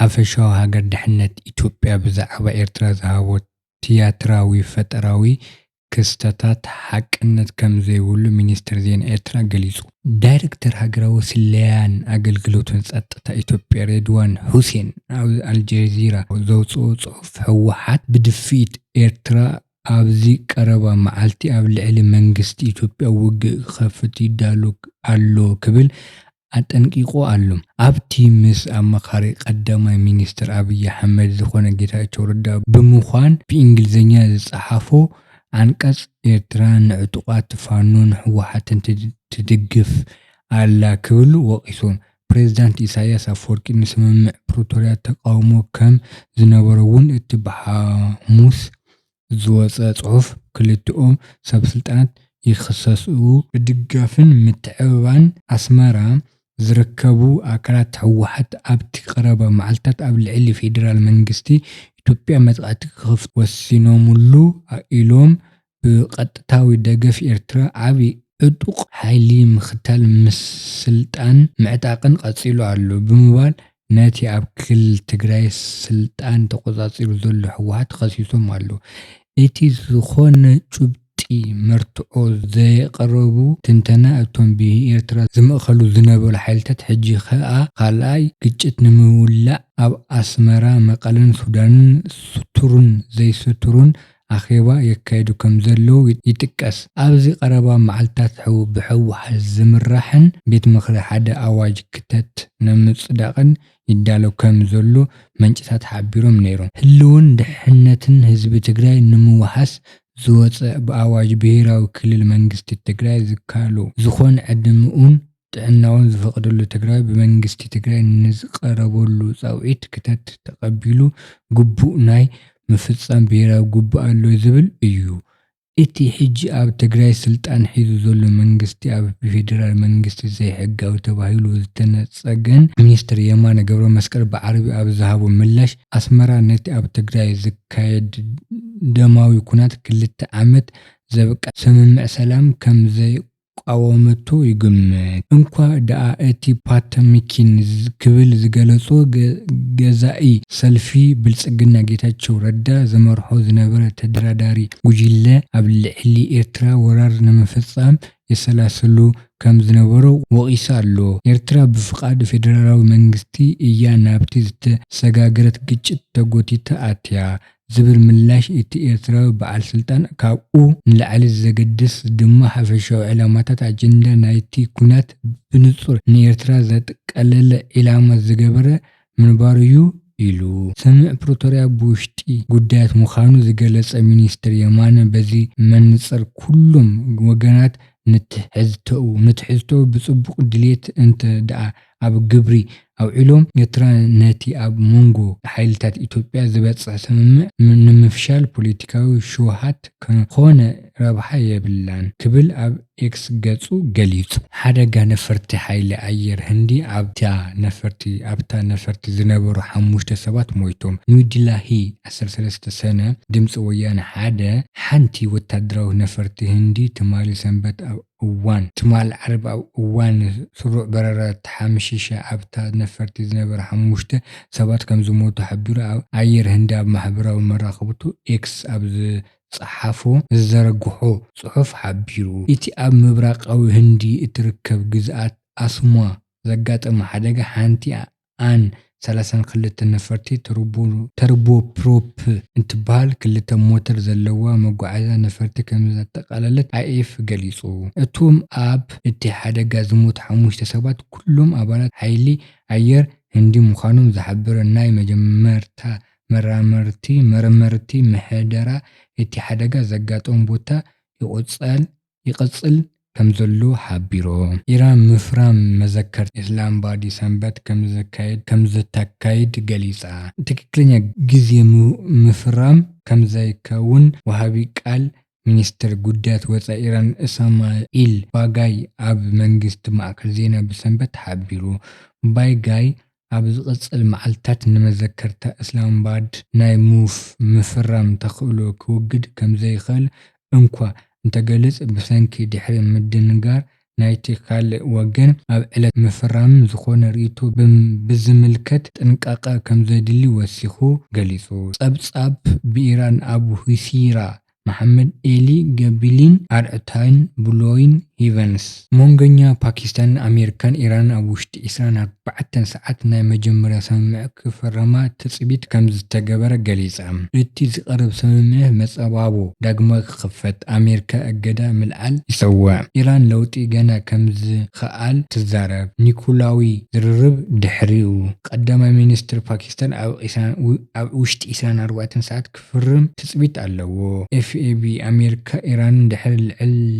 ሓፈሻዊ ሃገር ድሕነት ኢትዮጵያ ብዛዕባ ኤርትራ ዝሃቦት ቲያትራዊ ፈጠራዊ ክስተታት ሓቅነት ከም ዘይብሉ ሚኒስትር ዜና ኤርትራ ገሊጹ። ዳይሬክተር ሃገራዊ ስለላን ኣገልግሎትን ጸጥታ ኢትዮጵያ ሬድዋን ሁሴን ኣብ ኣልጀዚራ ዘውፅኦ ጽሑፍ ህወሓት ብድፊት ኤርትራ ኣብዚ ቀረባ መዓልቲ ኣብ ልዕሊ መንግስቲ ኢትዮጵያ ውግእ ክኸፍት ይዳሎ ኣሎ ክብል ኣጠንቂቁ ኣሎ። ኣብቲ ምስ ኣማኻሪ ቀዳማይ ሚኒስትር ኣብይ ኣሕመድ ዝኾነ ጌታቸው ረዳ ብምዃን ብእንግሊዝኛ ዝጸሓፎ አንቀጽ ኤርትራ ንዕጡቓት ፋኖን ህወሓትን ትድግፍ ኣላ ክብል ወቂሶም። ፕሬዝዳንት ኢሳያስ ኣፈወርቂ ንስምምዕ ፕሪቶርያ ተቃውሞ ከም ዝነበረውን እቲ ብሓሙስ ዝወፀ ጽሑፍ ክልቲኦም ሰበስልጣናት ይኽሰሱ ብድጋፍን ምትዕብባን ኣስመራ ዝርከቡ ኣካላት ህወሓት ኣብቲ ቀረባ መዓልትታት ኣብ ልዕሊ ፌደራል መንግስቲ ኢትዮጵያ መጥቃዕቲ ክኸፍቱ ወሲኖሙሉ ኢሎም ብቐጥታዊ ደገፍ ኤርትራ ዓብይ ዕጡቕ ሓይሊ ምኽታል ምስልጣን ምዕጣቕን ቀፂሉ ኣሎ ብምባል ነቲ ኣብ ክልል ትግራይ ስልጣን ተቆጻጺሩ ዘሎ ህወሓት ከሲሶም ኣሎ። እቲ ዝኾነ ጭብጢ መርትዖ ዘየቕረቡ ትንተና እቶም ብኤርትራ ዝምእኸሉ ዝነበሩ ሓይልታት ሕጂ ከዓ ካልኣይ ግጭት ንምውላዕ ኣብ ኣስመራ መቐለን ሱዳንን ስትሩን ዘይስትሩን ኣኼባ የካይዱ ከም ዘለዉ ይጥቀስ። ኣብዚ ቀረባ መዓልትታት ብህወሓት ዝምራሕን ቤት ምኽሪ ሓደ ኣዋጅ ክተት ንምጽዳቕን ይዳለው ከም ዘሎ መንጭታት ሓቢሮም ነይሮም። ህልውን ድሕነትን ህዝቢ ትግራይ ንምውሓስ ዝወፀ ብኣዋጅ ብሄራዊ ክልል መንግስቲ ትግራይ ዝካሎ ዝኾነ ዕድምኡን ጥዕናውን ዝፈቅደሉ ትግራይ ብመንግስቲ ትግራይ ንዝቀረበሉ ጻውዒት ክተት ተቐቢሉ ግቡእ ናይ ምፍጻም ብሄራዊ ግቡእ ኣሎ ዝብል እዩ። እቲ ሕጂ ኣብ ትግራይ ስልጣን ሒዙ ዘሎ መንግስቲ ኣብ ፌደራል መንግስቲ ዘይሕጋዊ ተባሂሉ ዝተነጸገን ሚኒስትር የማነ ገብረ መስቀል ብዓረቢ ኣብ ዝሃቦ ምላሽ ኣስመራ ነቲ ኣብ ትግራይ ዝካየድ ደማዊ ኩናት 2 ዓመት ዘበቃ ስምምዕ ሰላም ከም ዘይቃወመቶ ይግምት። እንኳ ደኣ እቲ ፓተሚኪን ክብል ዝገለጾ ገዛኢ ሰልፊ ብልጽግና ጌታቸው ረዳ ዘመርሖ ዝነበረ ተደራዳሪ ጉጅለ ኣብ ልዕሊ ኤርትራ ወራር ንምፍጻም የሰላስሉ ከም ዝነበሩ ወቂሳ ኣሎ። ኤርትራ ብፍቃድ ፌደራላዊ መንግስቲ እያ ናብቲ ዝተሰጋገረት ግጭት ተጎቲታ ኣትያ ዝብል ምላሽ እቲ ኤርትራዊ በዓል ስልጣን ካብኡ ንላዕሊ ዘገድስ ድማ ሓፈሻዊ ዕላማታት ኣጀንዳ ናይቲ ኩናት ብንጹር ንኤርትራ ዘጠቃለለ ዕላማ ዝገበረ ምንባሩ እዩ ኢሉ። ስምምዕ ፕሪቶርያ ብውሽጢ ጉዳያት ምዃኑ ዝገለጸ ሚኒስትር የማነ በዚ መንጽር ኩሎም ወገናት ንትሕዝቶኡ ብጽቡቕ ድሌት እንተ ደኣ ኣብ ግብሪ ኣውዒሎም ኤርትራ ነቲ ኣብ መንጎ ሓይልታት ኢትዮጵያ ዝበጽሕ ስምምዕ ንምፍሻል ፖለቲካዊ ሽውሃት ኮነ ረብሓ የብላን ክብል ኣብ ኤክስ ገጹ ገሊጹ። ሓደጋ ነፈርቲ ሓይሊ ኣየር ህንዲ ኣብታ ነፈርቲ ዝነበሩ 5 ሰባት ሞይቶም። ኒውዲላሂ 13 ሰነ ድምፂ ወያነ ሓንቲ ወታደራዊ ነፈርቲ ህንዲ ትማሊ ሰንበት ትማል ዓርብ ኣብ እዋን ስሩዕ በረራ ተሓምሺሻ ኣብታ ነፈርቲ ዝነበረ 5 ሰባት ከም ዝሞቱ ሓቢሩ ኣብ ኣየር ህንዲ ኣብ ማሕበራዊ መራኸቢቱ ኤክስ ኣብ ዝጸሓፎ ዝዘርግሖ ጽሑፍ ሓቢሩ። እቲ ኣብ ምብራቃዊ ህንዲ እትርከብ ግዝኣት ኣስሟ ዘጋጠመ ሓደጋ ሓንቲ ኣን 32 ነፈርቲ ተርቦፕሮፕ እንትበሃል 2 ሞተር ዘለዋ መጓዓዝያ ነፈርቲ ከም ዘጠቃለለት አይኤፍ ገሊጹ። እቶም ኣብ እቲ ሓደጋ ዝሞቱ 5 ሰባት ኩሎም ኣባላት ሓይሊ ኣየር ህንዲ ምዃኖም ዝሓበረ ናይ መጀመርታ መርመርቲ ምሕደራ እቲ ሓደጋ ዘጋጠመ ቦታ ይቕጽል ከም ዘሎ ሓቢሮም። ኢራን ምፍራም መዘከርታ ኢስላማባድ ሰንበት ከም ዘተካይድ ገሊጻ። ትክክለኛ ግዜ ምፍራም ከም ዘይከውን ወሃቢ ቃል ሚኒስትር ጉዳያት ወፃኢ ኢራን እስማኢል ባጋይ ኣብ መንግስቲ ማዕከን ዜና ብሰንበት ሓቢሩ። ባጋይ ኣብ ዝቕጽል መዓልትታት ንመዘከርታ ኢስላማባድ ናይ ምፍራም ተኽእሎ ክውግድ ከም ዘይኽእል እንኳ እንተገለጸ ብሰንኪ ድሕሪ ምድንጋር ናይቲ ካልእ ወገን ኣብ ዕለት ምፍራም ዝኾነ ርእይቶ ብዝምልከት ጥንቃቐ ከምዘድሊ ወሲኹ ገሊጹ። ጸብጻብ ብኢራን ኣብ ሁሲራ መሐመድ ኤሊ ገቢሊን ኣርዕታይን ብሎይን ሄቨንስ ሞንጎኛ ፓኪስታንን ኣሜሪካን ኢራንን ኣብ ውሽጢ 24 ሰዓት ናይ መጀመርያ ስምምዕ ክፍረማ ትጽቢት ከም ዝተገበረ ገሊጻ። እቲ ዝቐረበ ስምምዕ መጸባቦ ዳግማይ ክኽፈት ኣሜሪካ እገዳ ምልዓል ይጽውዕ። ኢራን ለውጢ ገና ከም ዝኸኣል ትዛረብ። ኒኩለራዊ ዝርርብ ድሕሪኡ ቀዳማይ ሚኒስትር ፓኪስታን ኣብ ውሽጢ 24 ሰዓት ክፍርም ትጽቢት ኣለዎ። ኤፍኤቢ ኣሜሪካ ኢራንን ድሕሪ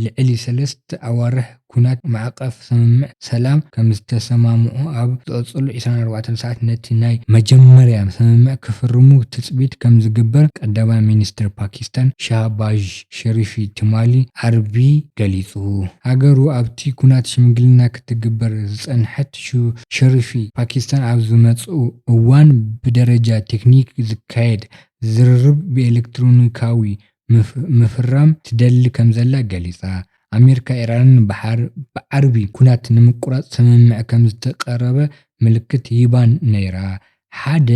ልዕሊ 3 ኣዋርሕ ኩናት ማዕቀፍ ስምምዕ ሰላም ከም ዝተሰማምዑ ኣብ ዝቐጽሉ 24 ሰዓት ነቲ ናይ መጀመርያ ስምምዕ ክፍርሙ ትጽቢት ከም ዝግበር ቀዳማይ ሚኒስትር ፓኪስታን ሻህባዝ ሸሪፍ ትማሊ ዓርቢ ገሊጹ። ሃገሩ ኣብቲ ኩናት ሽምግልና ክትግበር ዝጸንሐት ሸሪፍ ፓኪስታን ኣብ ዝመጽኡ እዋን ብደረጃ ቴክኒክ ዝካየድ ዝርርብ ብኤሌክትሮኒካዊ ምፍራም ትደሊ ከምዘላ ገሊጻ። ኣሜሪካ ኢራንን ብዓርቢ ኩናት ንምቁራጽ ስምምዕ ከም ዝተቐረበ ምልክት ሂባን ነይራ። ሓደ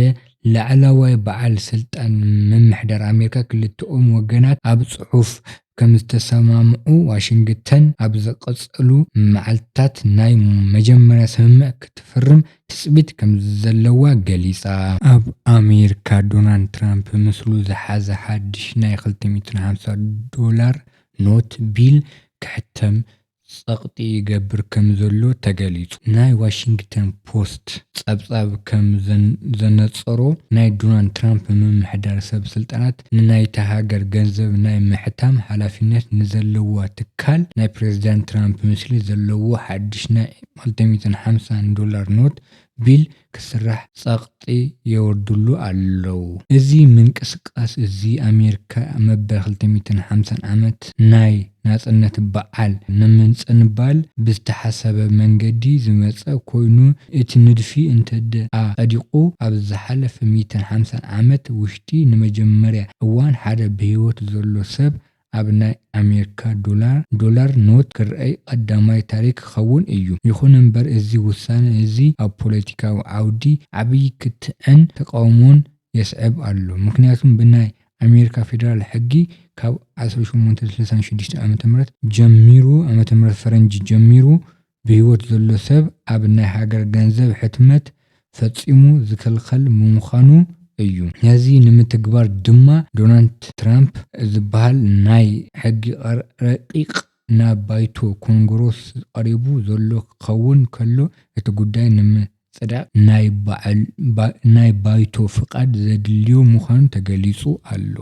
ላዕለዋይ በዓል ስልጣን ምምሕዳር ኣሜሪካ ክልቲኦም ወገናት ኣብ ጽሑፍ ከም ዝተሰማምዑ ዋሽንግተን ኣብ ዝቐጽሉ መዓልትታት ናይ መጀመርያ ስምምዕ ክትፍርም ትጽቢት ከም ዘለዋ ገሊጻ። ኣብ ኣሜሪካ ዶናልድ ትራምፕ ምስሉ ዝሓዘ ሓድሽ ናይ $250 ኖት ቢል ክሕተም ጸቕጢ ይገብር ከም ዘሎ ተገሊጹ። ናይ ዋሽንግተን ፖስት ጸብጻብ ከም ዘነጸሮ ናይ ዶናልድ ትራምፕ ምምሕዳር ሰብ ስልጣናት ንናይታ ሃገር ገንዘብ ናይ ምሕታም ሓላፍነት ንዘለዋ ትካል ናይ ፕረዚደንት ትራምፕ ምስሊ ዘለዎ ሓድሽ ናይ $250 ኖት ቢል ክስራሕ ጸቕጢ የወርድሉ ኣለዉ። እዚ ምንቅስቓስ እዚ ኣሜሪካ መበል 250 ዓመት ናይ ናጽነት በዓል ንምጽንባል ብዝተሓሰበ መንገዲ ዝመጸ ኮይኑ እቲ ንድፊ እንተደኣ ጸዲቑ ኣብ ዝሓለፈ 150 ዓመት ውሽጢ ንመጀመርያ እዋን ሓደ ብህይወት ዘሎ ሰብ ኣብ ናይ ኣሜሪካ ዶላር ኖት ክርአይ ቀዳማይ ታሪክ ክኸውን እዩ። ይኹን እምበር እዚ ውሳነ እዚ ኣብ ፖለቲካዊ ዓውዲ ዓብይ ክትዕን ተቃውሞን የስዕብ ኣሎ። ምክንያቱም ብናይ ኣሜሪካ ፌደራል ሕጊ ካብ 1836 ዓ.ም ጀሚሩ ብህይወት ዘሎ ሰብ ኣብ ናይ ሃገር ገንዘብ ሕትመት ፈጺሙ ዝከልኸል ብምዃኑ እዩ። ነዚ ንምትግባር ድማ ዶናልድ ትራምፕ ዝበሃል ናይ ሕጊ ረቂቕ ናብ ባይቶ ኮንግረስ ቀሪቡ ዘሎ ክኸውን ከሎ እቲ ጉዳይ ንምጽዳቕ ናይ ባይቶ ፍቃድ ዘድልዮ ምዃኑ ተገሊጹ ኣሎ።